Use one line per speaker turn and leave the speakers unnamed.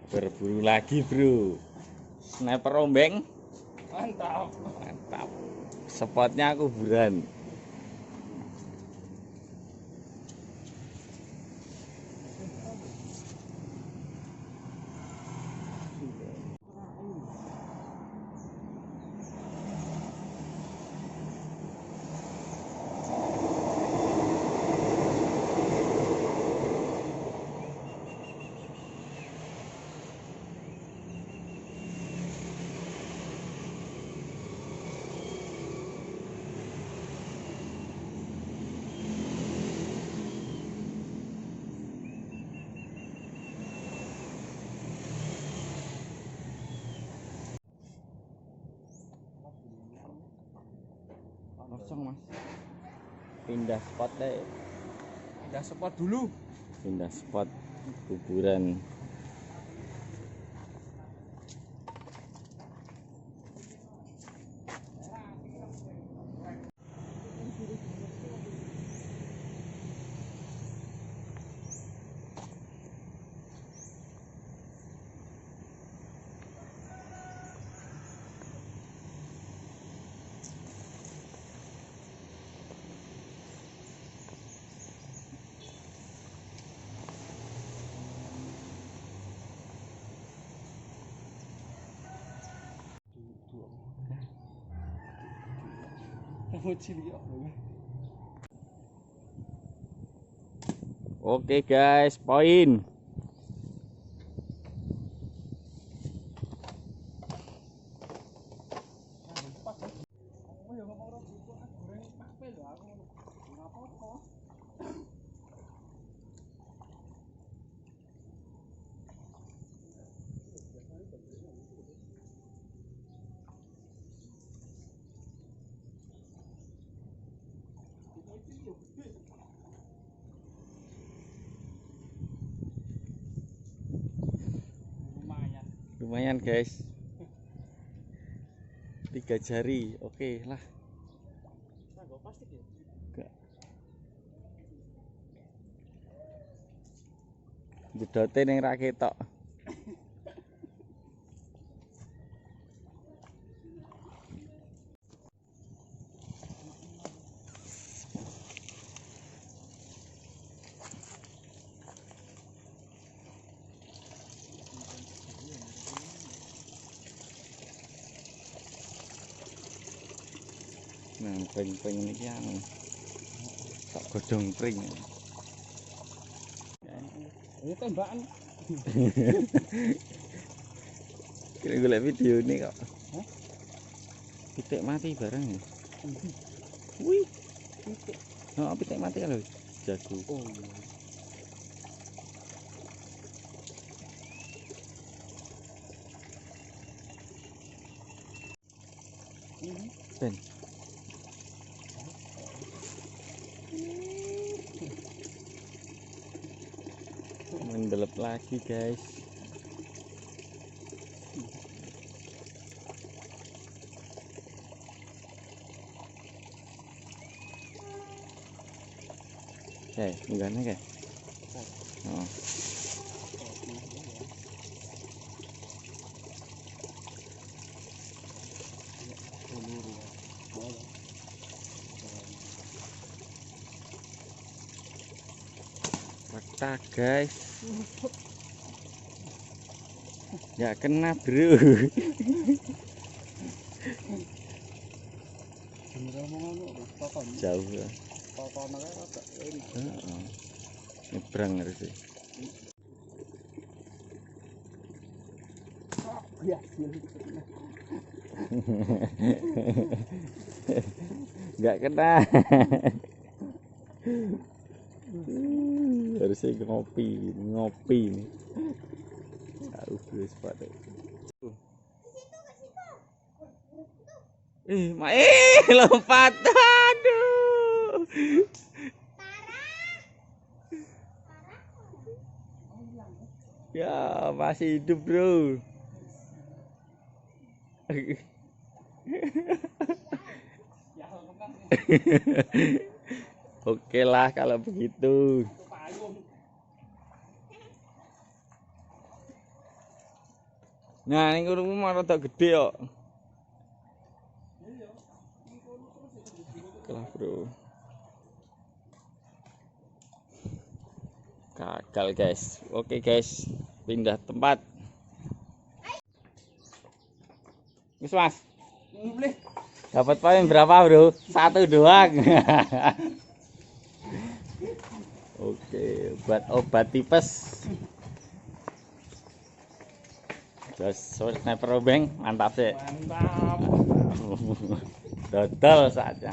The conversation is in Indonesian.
Berburu lagi bro. Sniper rombeng.
Mantap.
Mantap. Spotnya kuburan. Kosong mas. Pindah spot deh.
Pindah spot dulu.
Pindah spot kuburan. Oke guys, poin. Lumayan guys, 3 jari, oke lah. Enggak. Jedote ning ra ketok. Nah, pring-pring ini yang tak godong pring.
Ini tembakan.
Kira golek video ini kok. Hah? Pitik mati bareng ya. Wih, pitik. Oh, pitik mati lho. Jago. Oh iya. Ben. Mendelep lagi guys. Oke, enggaknya kayak. Oh. Rata guys. Nggak kena bro. Jauh ya. Nyebrang harusnya. Nggak kena. Harusnya ngopi nih. Jauh guys pada. Lompat, aduh. Ya masih hidup bro. Oke lah kalau begitu. Nah, ini kurungmu mah rada gede kok. Kalah, Bro. Gagal, guys. Oke, guys. Pindah tempat. Wis, Mas.
Boleh.
Dapat poin berapa, Bro? 1 doang. Oke, buat obat tipes. Terus sniper obeng, mantap sih.
Mantap.
Dodol saatnya.